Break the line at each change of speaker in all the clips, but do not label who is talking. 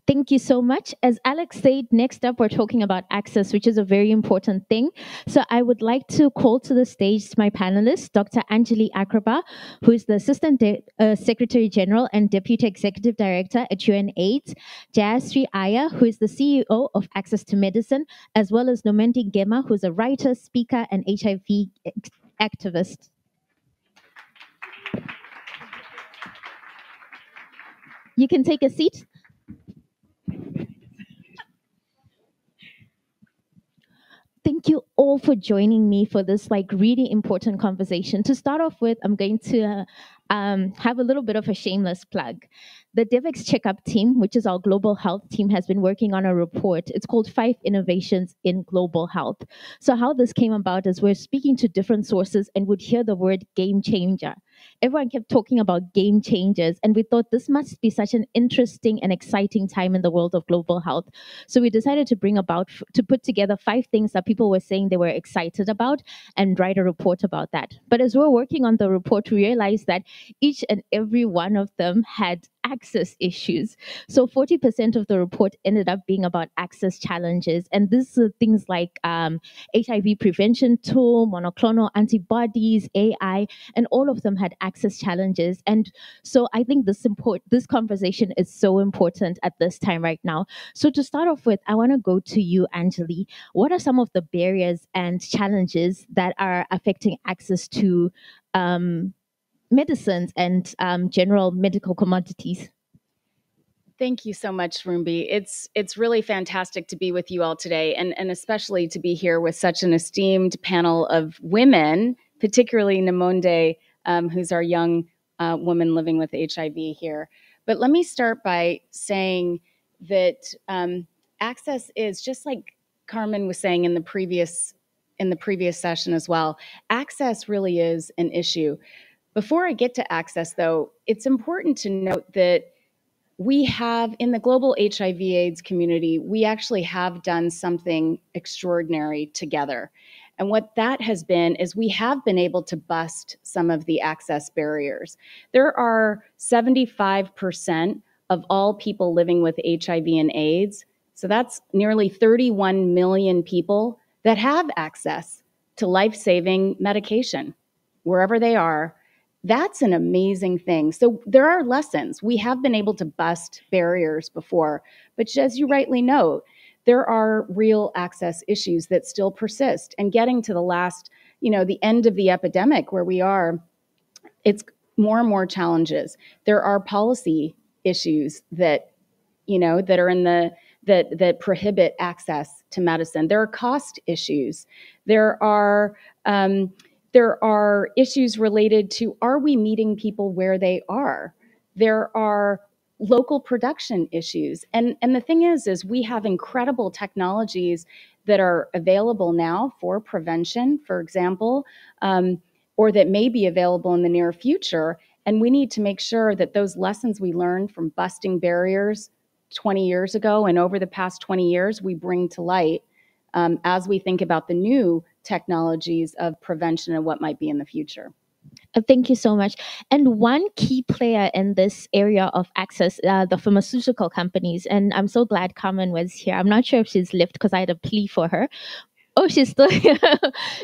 Thank you so much. As Alex said, next up we're talking about access, which is a very important thing. So I would like to call to the stage my panelists, Dr. Angeli Achrekar, who is the Assistant Secretary General and Deputy Executive Director at UNAIDS, Jayasree Iyer, who is the CEO of Access to Medicine, as well as Nomonde Ngema, who is a writer, speaker, and HIV activist. You can take a seat. Thank you all for joining me for this really important conversation. To start off with, I'm going to have a little bit of a shameless plug. The Devex Checkup team, which is our global health team, has been working on a report. It's called 5 Innovations in Global Health. So how this came about is we're speaking to different sources and would hear the word game changer. Everyone kept talking about game changers, and we thought this must be such an interesting and exciting time in the world of global health. So we decided to put together 5 things that people were saying they were excited about and write a report about that. But as we're working on the report, we realized that each and every one of them had access issues. So 40% of the report ended up being about access challenges. And this is things like HIV prevention tool, monoclonal antibodies, AI, and all of them had access challenges. And so I think this conversation is so important at this time right now. So to start off with, I want to go to you, Angeli. What are some of the barriers and challenges that are affecting access to medicines and general medical commodities?
Thank you so much, Rumbi. It's really fantastic to be with you all today, and especially to be here with such an esteemed panel of women, particularly Nomonde, who's our young woman living with HIV here. But let me start by saying that access is, just like Carmen was saying in the previous session as well, access really is an issue. Before I get to access, though, it's important to note that we have, in the global HIV/AIDS community, we actually have done something extraordinary together. And what that has been is we have been able to bust some of the access barriers. There are 75% of all people living with HIV and AIDS, so that's nearly 31 million people that have access to life-saving medication wherever they are. That's an amazing thing. So there are lessons. We have been able to bust barriers before, but as you rightly note, there are real access issues that still persist. And getting to the end of the epidemic where we are, it's more and more challenges. There are policy issues that are that prohibit access to medicine. There are cost issues. There are issues related to, are we meeting people where they are? There are local production issues. And the thing is we have incredible technologies that are available now for prevention, for example, or that may be available in the near future. And we need to make sure that those lessons we learned from busting barriers 20 years ago and over the past 20 years, we bring to light as we think about the new technologies of prevention and what might be in the future.
Thank you so much. And one key player in this area of access, the pharmaceutical companies, and I'm so glad Carmen was here. I'm not sure if she's left because I had a plea for her. Oh, she's still here.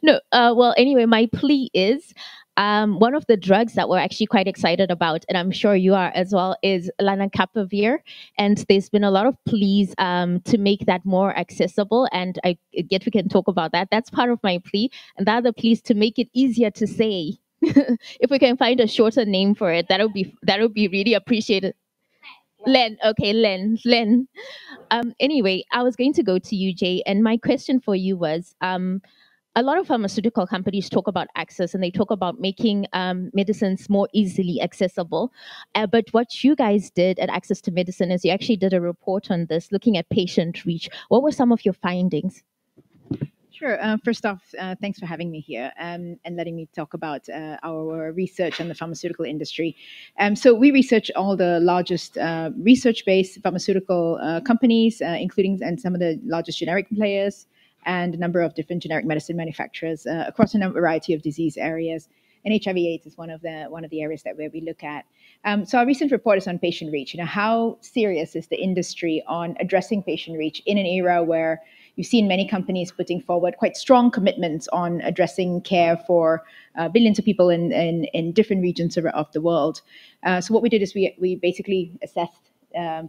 No, well, anyway, my plea is one of the drugs that we're actually quite excited about, and I'm sure you are as well, is lenacapavir. And there's been a lot of pleas to make that more accessible, and I guess we can talk about that. That's part of my plea. And the other plea is to make it easier to say. If we can find a shorter name for it, that would be really appreciated. Len, okay, Len. Anyway, I was going to go to you, Jay, and my question for you was, a lot of pharmaceutical companies talk about access and they talk about making medicines more easily accessible. But what you guys did at Access to Medicine is you actually did a report on this, looking at patient reach. What were some of your findings?
Sure. First off, thanks for having me here and letting me talk about our research on the pharmaceutical industry. So we research all the largest research-based pharmaceutical companies, including and some of the largest generic players and a number of different generic medicine manufacturers across a variety of disease areas. and HIV/AIDS is one of the areas where we look at. So our recent report is on patient reach. How serious is the industry on addressing patient reach in an era where you've seen many companies putting forward quite strong commitments on addressing care for billions of people in different regions of the world. So what we did is we basically assessed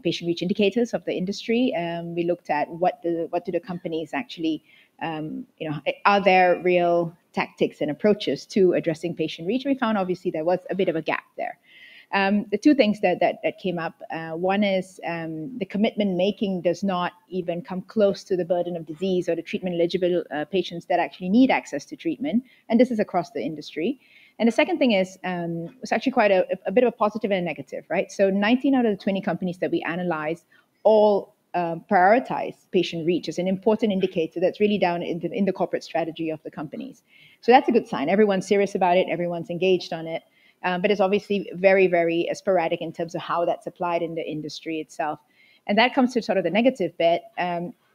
patient reach indicators of the industry. We looked at what do the companies actually, are there real tactics and approaches to addressing patient reach? We found obviously there was a bit of a gap there. The two things that came up, one is the commitment making does not even come close to the burden of disease or the treatment eligible patients that actually need access to treatment. And this is across the industry. And the second thing is, it's actually quite a bit of a positive and a negative, right? So 19 out of the 20 companies that we analyzed all prioritize patient reach as an important indicator that's really down in the corporate strategy of the companies. So that's a good sign. Everyone's serious about it. Everyone's engaged on it. But it's obviously very, very sporadic in terms of how that's applied in the industry itself. And that comes to sort of the negative bit.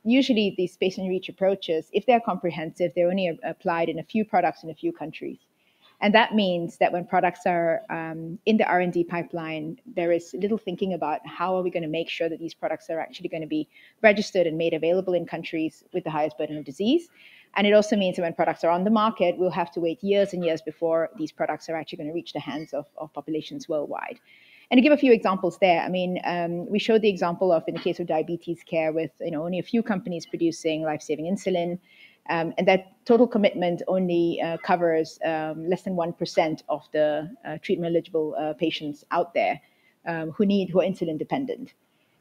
Usually these patient reach approaches, if they're comprehensive, they're only applied in a few products in a few countries. And that means that when products are in the R&D pipeline, there is little thinking about how are we going to make sure that these products are actually going to be registered and made available in countries with the highest burden of disease. And it also means that when products are on the market, we'll have to wait years and years before these products are actually going to reach the hands of populations worldwide. And to give a few examples there, we showed the example of, in the case of diabetes care, with only a few companies producing life-saving insulin, and that total commitment only covers less than 1% of the treatment-eligible patients out there who are insulin dependent.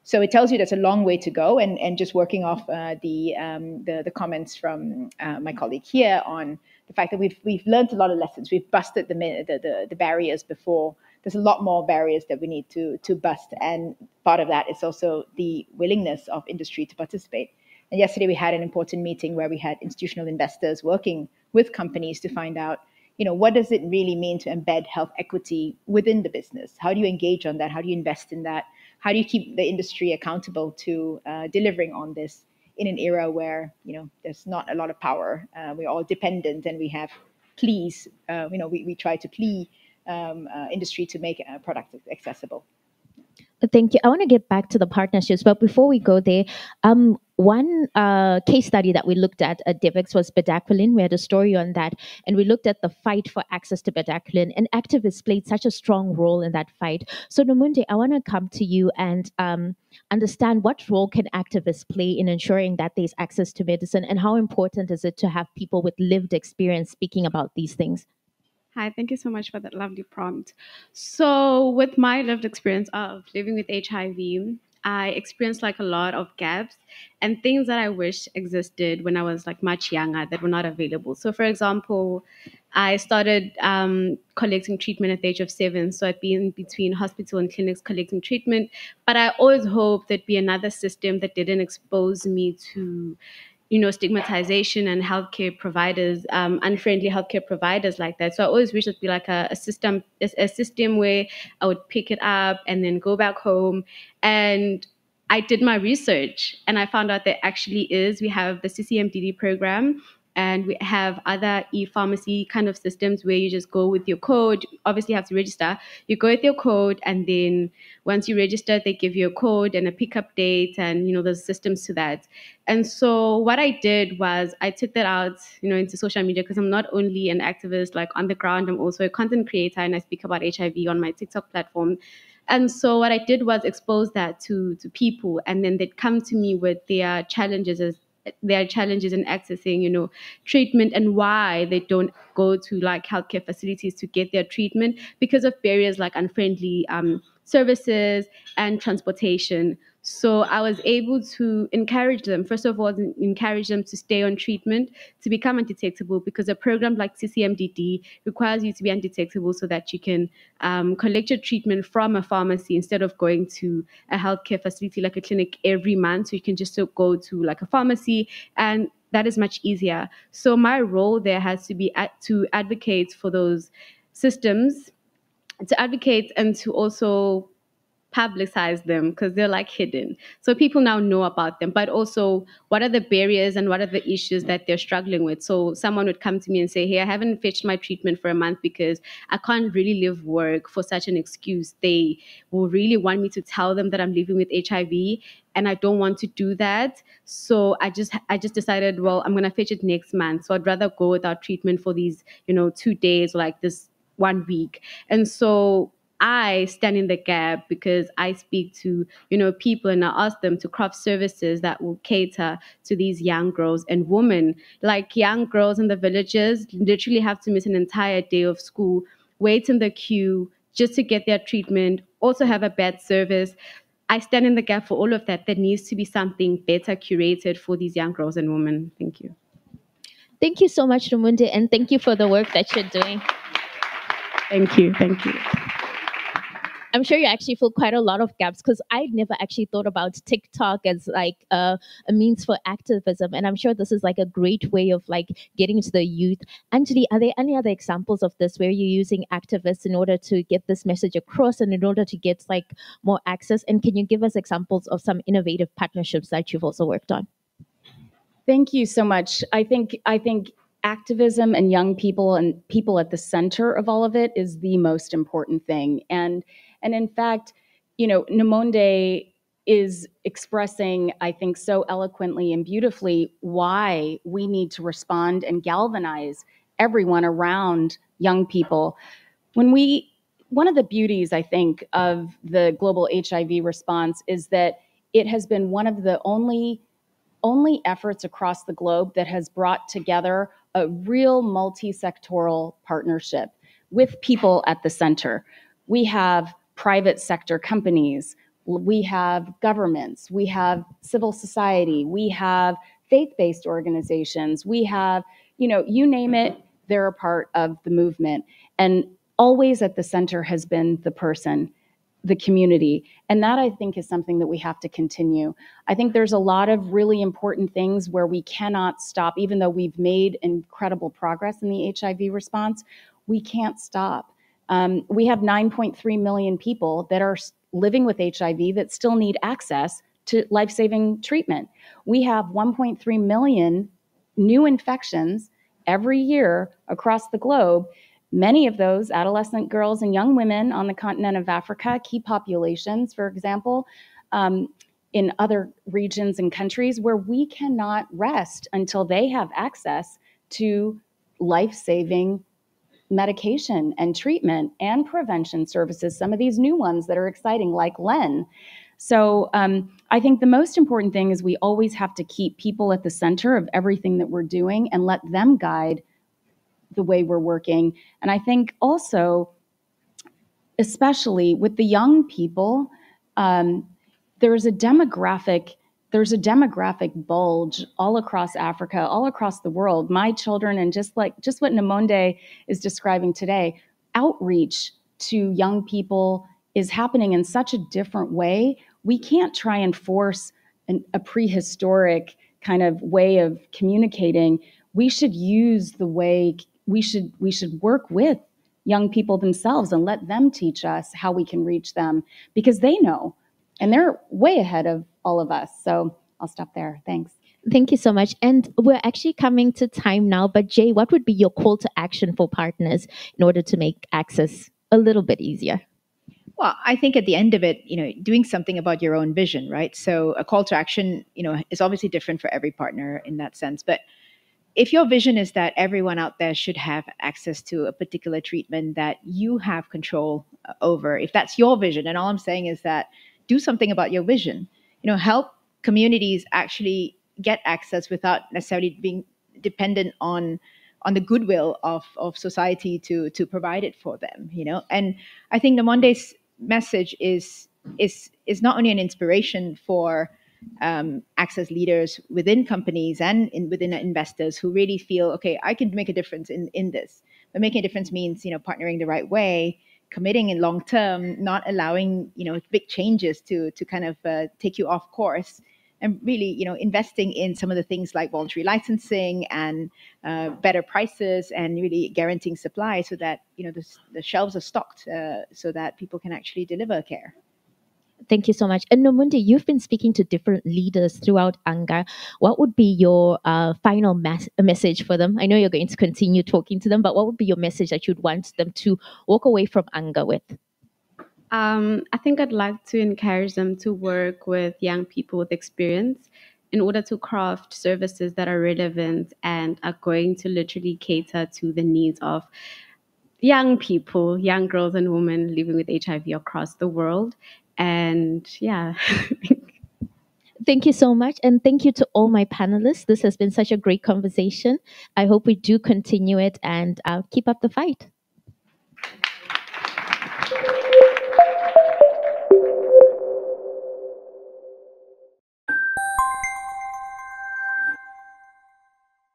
So it tells you there's a long way to go, and just working off the comments from my colleague here on the fact that we've learned a lot of lessons. We've busted the barriers before. There's a lot more barriers that we need to bust, and part of that is also the willingness of industry to participate. And yesterday we had an important meeting where we had institutional investors working with companies to find out, what does it really mean to embed health equity within the business? How do you engage on that? How do you invest in that? How do you keep the industry accountable to delivering on this in an era where, there's not a lot of power? We're all dependent, and we have pleas. We try to plea industry to make products accessible.
Thank you. I want to get back to the partnerships, but before we go there, one case study that we looked at Devex was bedaquiline. We had a story on that, and we looked at the fight for access to bedaquiline, and activists played such a strong role in that fight. So Nomonde, I want to come to you and understand what role can activists play in ensuring that there's access to medicine, and how important is it to have people with lived experience speaking about these things?
Hi, thank you so much for that lovely prompt. So, with my lived experience of living with HIV, I experienced like a lot of gaps and things that I wish existed when I was like much younger that were not available. So, for example, I started collecting treatment at the age of 7. So I'd be in between hospital and clinics collecting treatment. But I always hoped there'd be another system that didn't expose me to stigmatization and healthcare providers, unfriendly healthcare providers like that. So I always wish it'd be like a system where I would pick it up and then go back home. And I did my research and I found out there actually is. We have the CCMDD program, and we have other e-pharmacy kind of systems where you just go with your code. Obviously, you have to register. You go with your code, and then once you register, they give you a code and a pickup date, and there's systems to that. And so what I did was I took that out, into social media, because I'm not only an activist like on the ground, I'm also a content creator, and I speak about HIV on my TikTok platform. And so what I did was expose that to people, and then they'd come to me with their challenges in accessing, treatment, and why they don't go to like healthcare facilities to get their treatment because of barriers like unfriendly services and transportation. So I was able to encourage them, first of all, encourage them to stay on treatment, to become undetectable, because a program like CCMDD requires you to be undetectable so that you can collect your treatment from a pharmacy instead of going to a healthcare facility like a clinic every month. So you can just go to like a pharmacy, and that is much easier. So my role there has to be to advocate for those systems, to advocate and to also publicize them because they're like hidden. So people now know about them, but also what are the barriers and what are the issues that they're struggling with. So someone would come to me and say, hey, I haven't fetched my treatment for a month because I can't really leave work for such an excuse. They will really want me to tell them that I'm living with HIV, and I don't want to do that. So I just decided, well, I'm gonna fetch it next month. So I'd rather go without treatment for these, 2 days, or like this 1 week. And so I stand in the gap because I speak to, people, and I ask them to craft services that will cater to these young girls and women. Like young girls in the villages literally have to miss an entire day of school, wait in the queue just to get their treatment, also have a bad service. I stand in the gap for all of that. There needs to be something better curated for these young girls and women. Thank you.
Thank you so much, Nomonde, and thank you for the work that you're doing.
Thank you. Thank you.
I'm sure you actually fill quite a lot of gaps, because I never actually thought about TikTok as like a means for activism, and I'm sure this is like a great way of like getting to the youth. Angeli, are there any other examples of this where you're using activists in order to get this message across and in order to get like more access? And can you give us examples of some innovative partnerships that you've also worked on?
Thank you so much. I think activism and young people and people at the center of all of it is the most important thing. And in fact, Nomonde is expressing, I think, so eloquently and beautifully why we need to respond and galvanize everyone around young people. One of the beauties, I think, of the global HIV response is that it has been one of the only efforts across the globe that has brought together a real multi-sectoral partnership with people at the center. We have private sector companies, we have governments, we have civil society, we have faith-based organizations, we have, you name it, they're a part of the movement. And always at the center has been the person, the community. And that, I think, is something that we have to continue. I think there's a lot of really important things where we cannot stop, even though we've made incredible progress in the HIV response, we can't stop. We have 9.3 million people that are living with HIV that still need access to life-saving treatment. We have 1.3 million new infections every year across the globe. Many of those adolescent girls and young women on the continent of Africa, key populations, for example, in other regions and countries where we cannot rest until they have access to life-saving medication and treatment and prevention services, some of these new ones that are exciting, like LEN. So I think the most important thing is we always have to keep people at the center of everything that we're doing and let them guide the way we're working. And I think also, especially with the young people, there's a demographic bulge all across Africa, all across the world. My children, and just what Nomonde is describing today, outreach to young people is happening in such a different way. We can't try and force a prehistoric kind of way of communicating. We should use the way we should work with young people themselves and let them teach us how we can reach them, because they know and they're way ahead of all of us. So I'll stop there. Thanks.
Thank you so much. And we're actually coming to time now, but Jay, what would be your call to action for partners in order to make access a little bit easier?
Well, I think at the end of it, doing something about your own vision, right? So a call to action, is obviously different for every partner in that sense. But if your vision is that everyone out there should have access to a particular treatment that you have control over, if that's your vision, and all I'm saying is that do something about your vision, help communities actually get access without necessarily being dependent on the goodwill of society to provide it for them, And I think Nomonde's message is not only an inspiration for access leaders within companies and within investors who really feel, okay, I can make a difference in this. But making a difference means, partnering the right way, committing in long term, not allowing, big changes to kind of take you off course, and really, investing in some of the things like voluntary licensing and better prices, and really guaranteeing supply so that, the shelves are stocked so that people can actually deliver care.
Thank you so much. And Nomonde, you've been speaking to different leaders throughout Anga. What would be your final message for them? I know you're going to continue talking to them, but what would be your message that you'd want them to walk away from Anga with?
I think I'd like to encourage them to work with young people with experience in order to craft services that are relevant and are going to literally cater to the needs of young people, young girls and women living with HIV across the world. And yeah.
Thank you so much. And thank you to all my panelists. This has been such a great conversation. I hope we do continue it and keep up the fight.